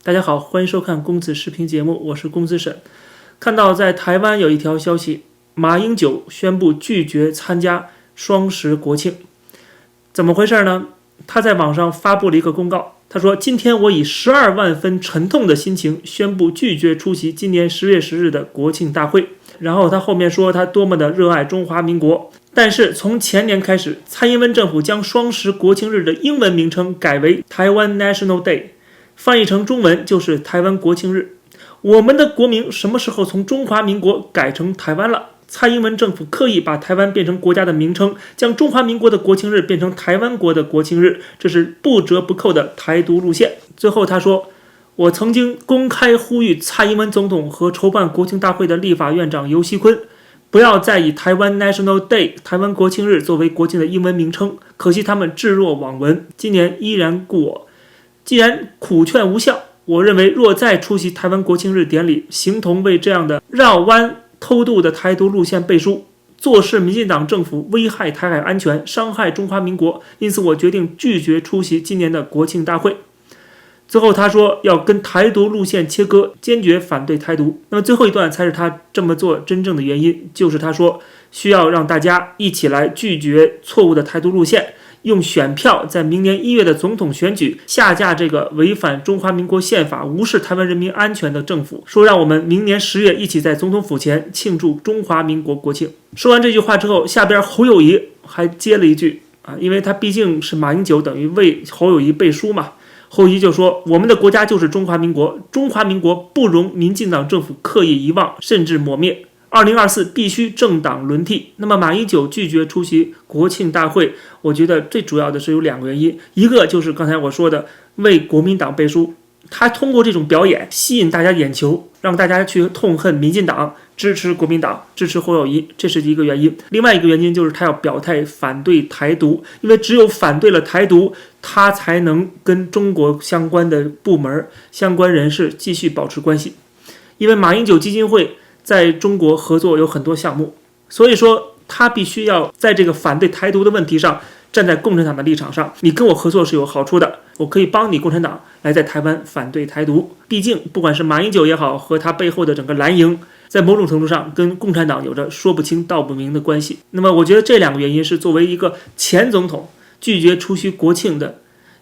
大家好，欢迎收看公子视频节目，我是公子沈。看到在台湾有一条消息，马英九宣布拒绝参加双十国庆，怎么回事呢？他在网上发布了一个公告，他说：“今天我以12万分沉痛的心情宣布拒绝出席今年10月10日的国庆大会。”然后他后面说他多么的热爱中华民国，但是从前年开始，蔡英文政府将双十国庆日的英文名称改为台湾 National Day， 翻译成中文就是台湾国庆日。我们的国名什么时候从中华民国改成台湾了？蔡英文政府刻意把台湾变成国家的名称，将中华民国的国庆日变成台湾国的国庆日，这是不折不扣的台独路线。最后他说：“我曾经公开呼吁蔡英文总统和筹办国庆大会的立法院长游锡堃，不要再以台湾 National Day 台湾国庆日作为国庆的英文名称，可惜他们置若罔闻，今年依然故我。既然苦劝无效，我认为若再出席台湾国庆日典礼，形同为这样的绕弯偷渡的台独路线背书，坐视民进党政府危害台海安全，伤害中华民国，因此我决定拒绝出席今年的国庆大会。”最后他说要跟台独路线切割，坚决反对台独。那么最后一段才是他这么做真正的原因，就是他说需要让大家一起来拒绝错误的台独路线，用选票在明年1月的总统选举下架这个违反中华民国宪法、无视台湾人民安全的政府，说让我们明年10月一起在总统府前庆祝中华民国国庆。说完这句话之后，下边侯友宜还接了一句因为他毕竟是马英九，等于为侯友宜背书嘛。侯友宜就说：“我们的国家就是中华民国，中华民国不容民进党政府刻意遗忘，甚至抹灭。2024必须政党轮替。”那么马英九拒绝出席国庆大会，我觉得最主要的是有2个原因，一个就是刚才我说的为国民党背书，他通过这种表演吸引大家眼球，让大家去痛恨民进党，支持国民党，支持侯友宜，这是一个原因。另外一个原因就是他要表态反对台独，因为只有反对了台独，他才能跟中国相关的部门、相关人士继续保持关系。因为马英九基金会在中国合作有很多项目，所以说他必须要在这个反对台独的问题上站在共产党的立场上，你跟我合作是有好处的，我可以帮你共产党来在台湾反对台独。毕竟不管是马英九也好，和他背后的整个蓝营，在某种程度上跟共产党有着说不清道不明的关系。那么我觉得这2个原因是作为一个前总统拒绝出席国庆的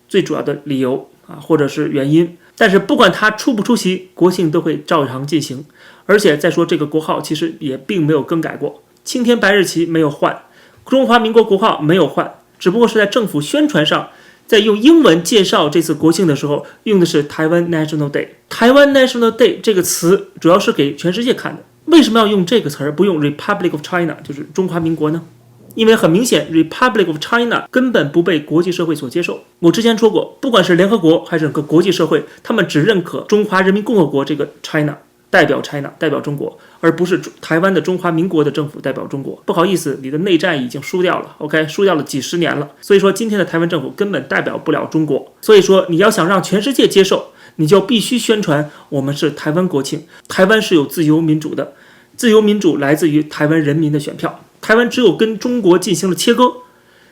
最主要的理由或者是原因。但是不管他出不出席，国庆都会照常进行。而且再说这个国号其实也并没有更改过，青天白日旗没有换，中华民国国号没有换，只不过是在政府宣传上，在用英文介绍这次国庆的时候，用的是台湾 National Day。 台湾 National Day 这个词主要是给全世界看的，为什么要用这个词而不用 Republic of China， 就是中华民国呢？因为很明显 Republic of China 根本不被国际社会所接受。我之前说过，不管是联合国还是整个国际社会，他们只认可中华人民共和国这个 China， 代表 China， 代表中国，而不是台湾的中华民国的政府代表中国。不好意思，你的内战已经输掉了 OK， 输掉了几十年了，所以说今天的台湾政府根本代表不了中国。所以说你要想让全世界接受，你就必须宣传我们是台湾国庆，台湾是有自由民主的，自由民主来自于台湾人民的选票，台湾只有跟中国进行了切割，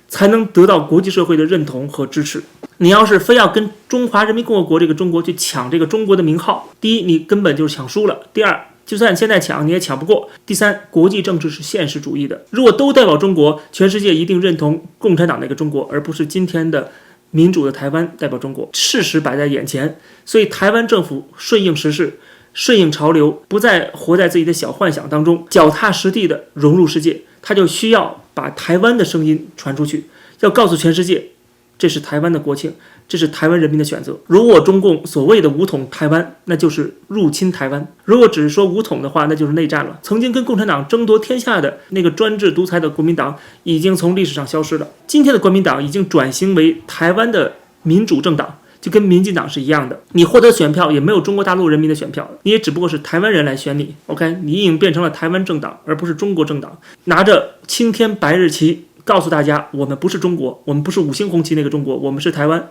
才能得到国际社会的认同和支持。你要是非要跟中华人民共和国这个中国去抢这个中国的名号，第一，你根本就是抢输了；第二，就算现在抢你也抢不过；第三，国际政治是现实主义的，如果都代表中国，全世界一定认同共产党那个中国，而不是今天的民主的台湾代表中国。事实摆在眼前，所以台湾政府顺应时势，顺应潮流，不再活在自己的小幻想当中，脚踏实地的融入世界，他就需要把台湾的声音传出去，要告诉全世界，这是台湾的国庆，这是台湾人民的选择。如果中共所谓的武统台湾，那就是入侵台湾；如果只是说武统的话，那就是内战了。曾经跟共产党争夺天下的那个专制独裁的国民党已经从历史上消失了，今天的国民党已经转型为台湾的民主政党，就跟民进党是一样的，你获得选票也没有中国大陆人民的选票，你也只不过是台湾人来选你 OK， 你已经变成了台湾政党，而不是中国政党，拿着青天白日旗告诉大家，我们不是中国，我们不是5星红旗那个中国，我们是台湾。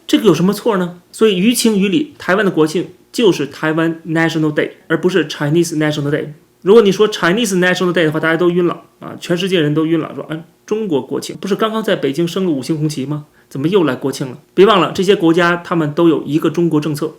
这个有什么错呢？所以于情于理，台湾的国庆就是台湾 National Day， 而不是 Chinese National Day。如果你说 Chinese National Day 的话，大家都晕了全世界人都晕了，说中国国庆不是刚刚在北京升了5星红旗吗？怎么又来国庆了？别忘了，这些国家他们都有一个中国政策，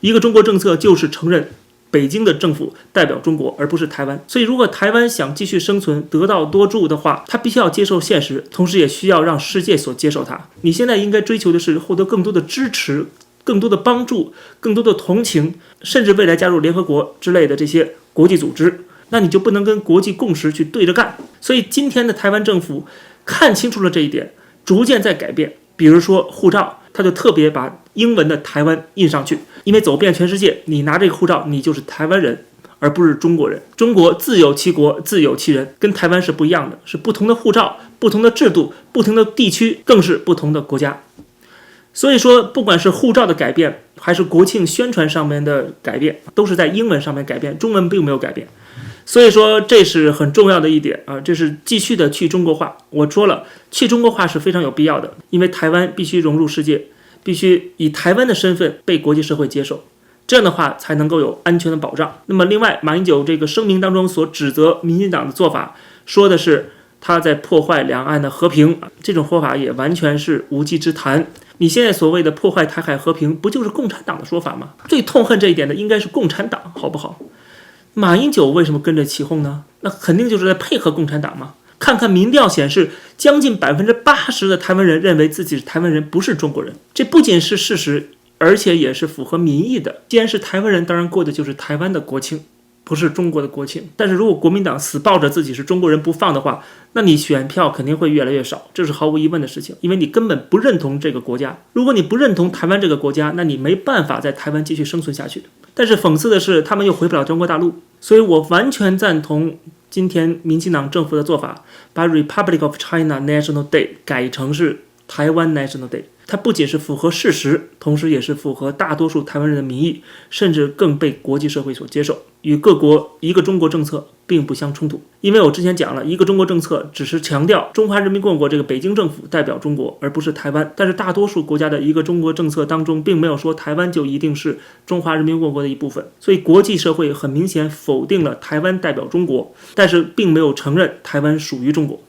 一个中国政策就是承认北京的政府代表中国，而不是台湾。所以如果台湾想继续生存，得道多助的话，它必须要接受现实，同时也需要让世界所接受它。你现在应该追求的是获得更多的支持，更多的帮助，更多的同情，甚至未来加入联合国之类的这些国际组织，那你就不能跟国际共识去对着干。所以今天的台湾政府看清楚了这一点，逐渐在改变。比如说护照，他就特别把英文的台湾印上去，因为走遍全世界，你拿这个护照你就是台湾人，而不是中国人。中国自有其国，自有其人，跟台湾是不一样的，是不同的护照，不同的制度，不同的地区，更是不同的国家。所以说不管是护照的改变，还是国庆宣传上面的改变，都是在英文上面改变，中文并没有改变。所以说这是很重要的一点啊，这是继续的去中国化。我说了，去中国化是非常有必要的，因为台湾必须融入世界，必须以台湾的身份被国际社会接受，这样的话才能够有安全的保障。那么另外，马英九这个声明当中所指责民进党的做法，说的是他在破坏两岸的和平，这种说法也完全是无稽之谈。你现在所谓的破坏台海和平，不就是共产党的说法吗？最痛恨这一点的应该是共产党，好不好？马英九为什么跟着起哄呢？那肯定就是在配合共产党嘛。看看民调显示，将近80%的台湾人认为自己是台湾人，不是中国人。这不仅是事实，而且也是符合民意的。既然是台湾人，当然过的就是台湾的国庆，不是中国的国庆。但是如果国民党死抱着自己是中国人不放的话，那你选票肯定会越来越少，这是毫无疑问的事情，因为你根本不认同这个国家。如果你不认同台湾这个国家，那你没办法在台湾继续生存下去。但是讽刺的是，他们又回不了中国大陆，所以我完全赞同今天民进党政府的做法，把 Republic of China National Day 改成是台湾 National Day。它不仅是符合事实，同时也是符合大多数台湾人的民意，甚至更被国际社会所接受，与各国一个中国政策并不相冲突。因为我之前讲了，一个中国政策只是强调中华人民共和国这个北京政府代表中国，而不是台湾。但是大多数国家的一个中国政策当中，并没有说台湾就一定是中华人民共和国的一部分。所以国际社会很明显否定了台湾代表中国，但是并没有承认台湾属于中国。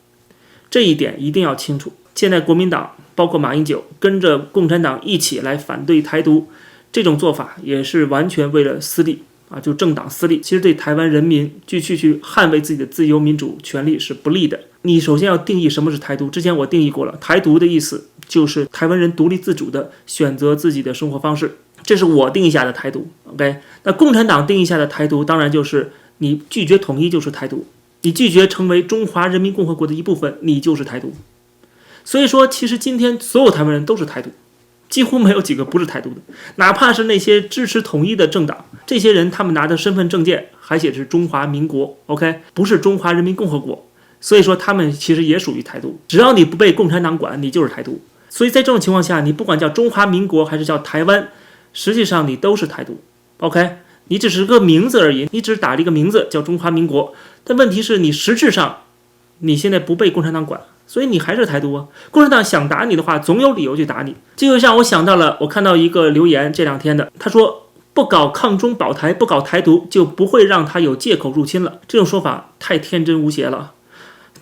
这一点一定要清楚。现在国民党包括马英九跟着共产党一起来反对台独，这种做法也是完全为了私利啊，就政党私利，其实对台湾人民继续去捍卫自己的自由民主权利是不利的。你首先要定义什么是台独，之前我定义过了，台独的意思就是台湾人独立自主的选择自己的生活方式，这是我定义下的台独。 OK， 那共产党定义下的台独当然就是你拒绝统一就是台独，你拒绝成为中华人民共和国的一部分，你就是台独。所以说其实今天所有台湾人都是台独，几乎没有几个不是台独的，哪怕是那些支持统一的政党，这些人他们拿的身份证件还写是中华民国 OK， 不是中华人民共和国，所以说他们其实也属于台独。只要你不被共产党管，你就是台独。所以在这种情况下，你不管叫中华民国还是叫台湾，实际上你都是台独 OK， 你只是个名字而已，你只打了一个名字叫中华民国，但问题是你实质上你现在不被共产党管，所以你还是台独啊！共产党想打你的话，总有理由去打你。这就像我想到了，我看到一个留言，这两天的，他说不搞抗中保台，不搞台独，就不会让他有借口入侵了。这种说法太天真无邪了。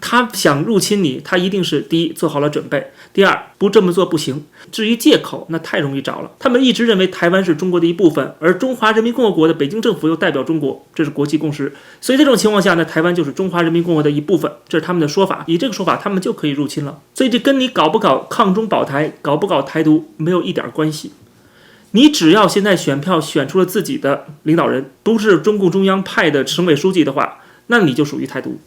他想入侵你，他一定是第一做好了准备，第二不这么做不行。至于借口，那太容易找了。他们一直认为台湾是中国的一部分，而中华人民共和国的北京政府又代表中国，这是国际共识。所以这种情况下呢，台湾就是中华人民共和国的一部分，这是他们的说法。以这个说法，他们就可以入侵了。所以这跟你搞不搞抗中保台，搞不搞台独没有一点关系。你只要现在选票选出了自己的领导人，不是中共中央派的省委书记的话，那你就属于台独。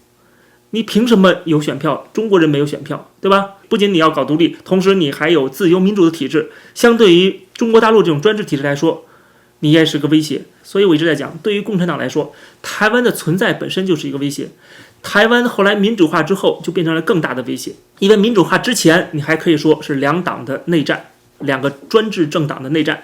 你凭什么有选票？中国人没有选票，对吧？不仅你要搞独立，同时你还有自由民主的体制，相对于中国大陆这种专制体制来说，你也是个威胁。所以我一直在讲，对于共产党来说，台湾的存在本身就是一个威胁。台湾后来民主化之后，就变成了更大的威胁。因为民主化之前，你还可以说是两党的内战，两个专制政党的内战。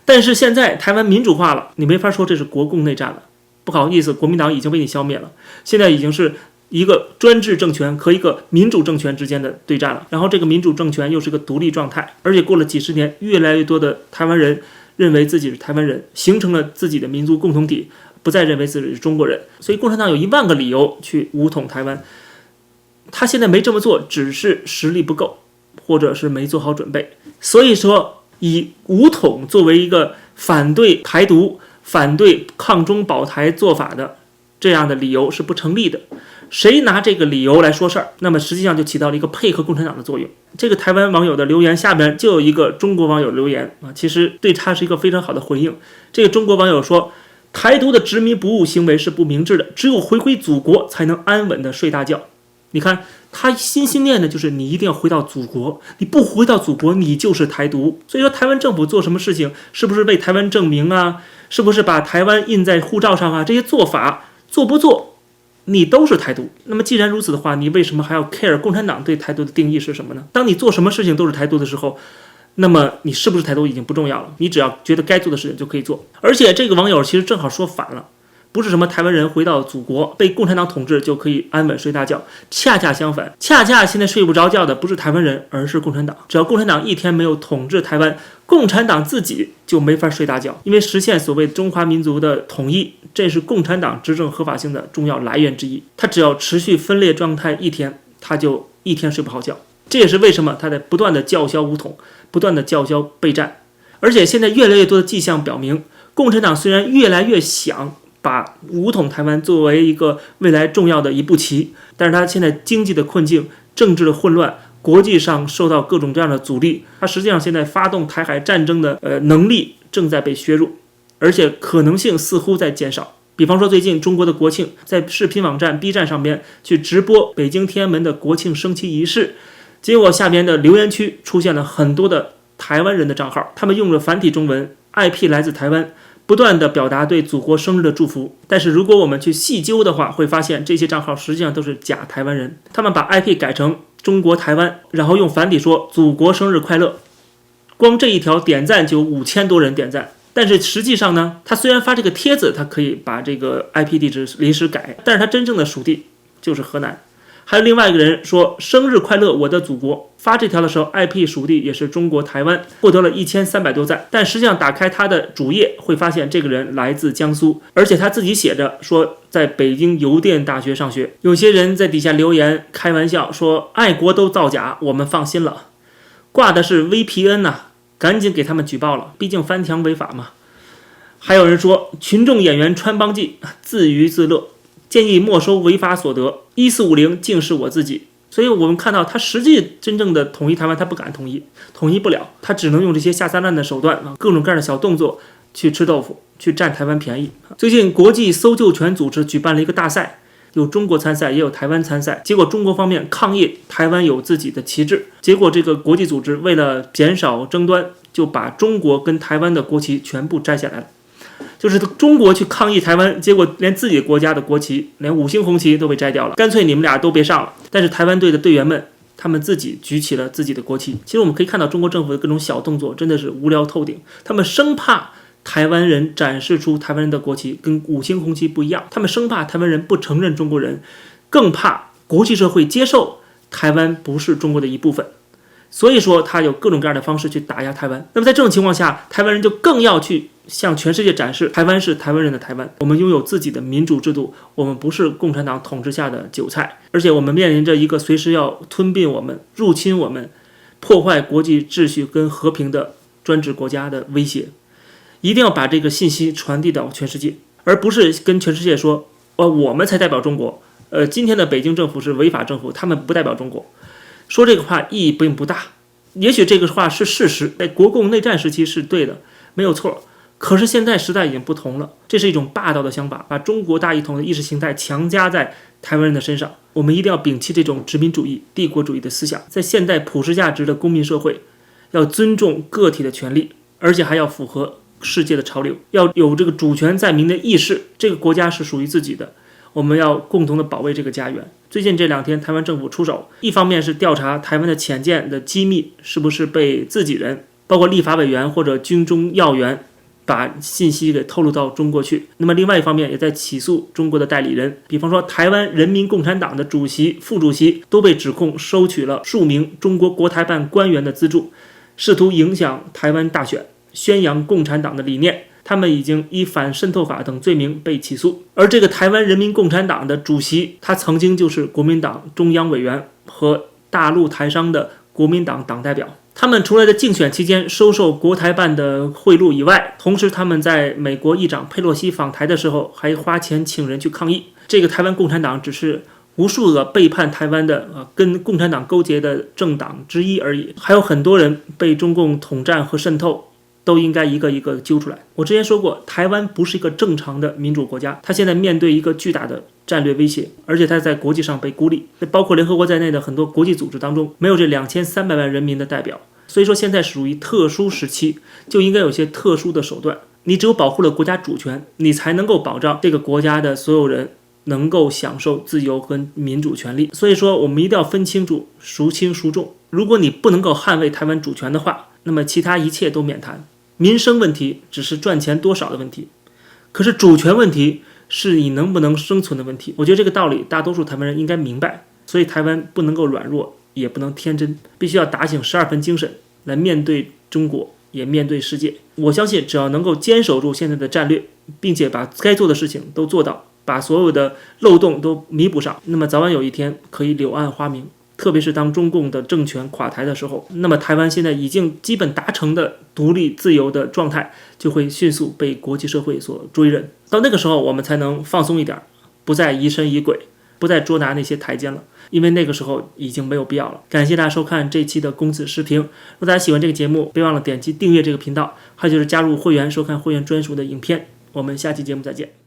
但是现在台湾民主化了，你没法说这是国共内战了。不好意思，国民党已经被你消灭了，现在已经是一个专制政权和一个民主政权之间的对战了，然后这个民主政权又是个独立状态，而且过了几十年，越来越多的台湾人认为自己是台湾人，形成了自己的民族共同体，不再认为自己是中国人。所以共产党有10000个理由去武统台湾，他现在没这么做，只是实力不够，或者是没做好准备。所以说以武统作为一个反对台独、反对抗中保台做法的这样的理由是不成立的。谁拿这个理由来说事儿，那么实际上就起到了一个配合共产党的作用。这个台湾网友的留言下边就有一个中国网友留言啊，其实对他是一个非常好的回应。这个中国网友说，台独的执迷不悟行为是不明智的，只有回归祖国才能安稳的睡大觉。你看他心心念的就是你一定要回到祖国，你不回到祖国你就是台独。所以说台湾政府做什么事情，是不是为台湾证明啊，是不是把台湾印在护照上啊，这些做法做不做你都是台独。那么既然如此的话，你为什么还要 care 共产党对台独的定义是什么呢？当你做什么事情都是台独的时候，那么你是不是台独已经不重要了，你只要觉得该做的事情就可以做。而且这个网友其实正好说反了，不是什么台湾人回到祖国被共产党统治就可以安稳睡大觉，恰恰相反，恰恰现在睡不着觉的不是台湾人，而是共产党。只要共产党一天没有统治台湾，共产党自己就没法睡大觉，因为实现所谓中华民族的统一，这是共产党执政合法性的重要来源之一。他只要持续分裂状态一天，他就一天睡不好觉。这也是为什么他在不断的叫嚣武统，不断的叫嚣备战。而且现在越来越多的迹象表明，共产党虽然越来越想把武统台湾作为一个未来重要的一步棋，但是他现在经济的困境、政治的混乱、国际上受到各种各样的阻力，他实际上现在发动台海战争的能力正在被削弱，而且可能性似乎在减少。比方说最近中国的国庆，在视频网站 B 站上边去直播北京天安门的国庆升旗仪式，结果下边的留言区出现了很多的台湾人的账号，他们用了繁体中文 IP 来自台湾，不断的表达对祖国生日的祝福。但是如果我们去细究的话，会发现这些账号实际上都是假台湾人，他们把 IP 改成中国台湾，然后用繁体说祖国生日快乐，光这一条点赞就有5000多人点赞。但是实际上呢，他虽然发这个帖子，他可以把这个 IP 地址临时改，但是他真正的属地就是河南。还有另外一个人说生日快乐我的祖国，发这条的时候 IP 属地也是中国台湾，获得了1300多赞，但实际上打开他的主页会发现这个人来自江苏，而且他自己写着说在北京邮电大学上学。有些人在底下留言开玩笑说爱国都造假，我们放心了，挂的是 VPN 呐，赶紧给他们举报了，毕竟翻墙违法嘛。还有人说群众演员穿帮记自娱自乐，建议没收违法所得，1450竟是我自己。所以我们看到他实际真正的统一台湾，他不敢统一不了，他只能用这些下三滥的手段啊，各种各样的小动作去吃豆腐，去占台湾便宜。最近国际搜救权组织举办了一个大赛，有中国参赛也有台湾参赛，结果中国方面抗议台湾有自己的旗帜，结果这个国际组织为了减少争端，就把中国跟台湾的国旗全部摘下来了。就是中国去抗议台湾，结果连自己国家的国旗，连5星红旗都被摘掉了，干脆你们俩都别上了。但是台湾队的队员们，他们自己举起了自己的国旗。其实我们可以看到中国政府的各种小动作真的是无聊透顶，他们生怕台湾人展示出台湾人的国旗跟5星红旗不一样，他们生怕台湾人不承认中国人，更怕国际社会接受台湾不是中国的一部分。所以说他有各种各样的方式去打压台湾。那么在这种情况下，台湾人就更要去向全世界展示台湾是台湾人的台湾，我们拥有自己的民主制度，我们不是共产党统治下的韭菜，而且我们面临着一个随时要吞并我们、入侵我们、破坏国际秩序跟和平的专制国家的威胁。一定要把这个信息传递到全世界，而不是跟全世界说我们才代表中国，今天的北京政府是违法政府，他们不代表中国。说这个话意义并不大，也许这个话是事实，在国共内战时期是对的，没有错。可是现在时代已经不同了，这是一种霸道的想法，把中国大一统的意识形态强加在台湾人的身上。我们一定要摒弃这种殖民主义、帝国主义的思想，在现代普世价值的公民社会，要尊重个体的权利，而且还要符合世界的潮流，要有这个主权在民的意识，这个国家是属于自己的，我们要共同的保卫这个家园。最近这2天台湾政府出手，一方面是调查台湾的潜舰的机密是不是被自己人，包括立法委员或者军中要员把信息给透露到中国去，那么另外一方面也在起诉中国的代理人，比方说台湾人民共产党的主席、副主席都被指控收取了数名中国国台办官员的资助，试图影响台湾大选，宣扬共产党的理念，他们已经依反渗透法等罪名被起诉。而这个台湾人民共产党的主席，他曾经就是国民党中央委员和大陆台商的国民党党代表，他们除了在竞选期间收受国台办的贿赂以外，同时他们在美国议长佩洛西访台的时候还花钱请人去抗议。这个台湾共产党只是无数个背叛台湾的跟共产党勾结的政党之一而已，还有很多人被中共统战和渗透，都应该一个一个揪出来。我之前说过，台湾不是一个正常的民主国家，它现在面对一个巨大的战略威胁，而且它在国际上被孤立，包括联合国在内的很多国际组织当中，没有这2300万人民的代表。所以说现在属于特殊时期，就应该有些特殊的手段。你只有保护了国家主权，你才能够保障这个国家的所有人能够享受自由和民主权利。所以说我们一定要分清楚孰轻孰重。如果你不能够捍卫台湾主权的话，那么其他一切都免谈。民生问题只是赚钱多少的问题，可是主权问题是你能不能生存的问题。我觉得这个道理大多数台湾人应该明白，所以台湾不能够软弱，也不能天真，必须要打醒12分精神来面对中国，也面对世界。我相信只要能够坚守住现在的战略，并且把该做的事情都做到，把所有的漏洞都弥补上，那么早晚有一天可以柳暗花明。特别是当中共的政权垮台的时候，那么台湾现在已经基本达成的独立自由的状态就会迅速被国际社会所追认。到那个时候我们才能放松一点，不再疑神疑鬼，不再捉拿那些台阶了，因为那个时候已经没有必要了。感谢大家收看这期的公子视频，如果大家喜欢这个节目，别忘了点击订阅这个频道，还有就是加入会员收看会员专属的影片。我们下期节目再见。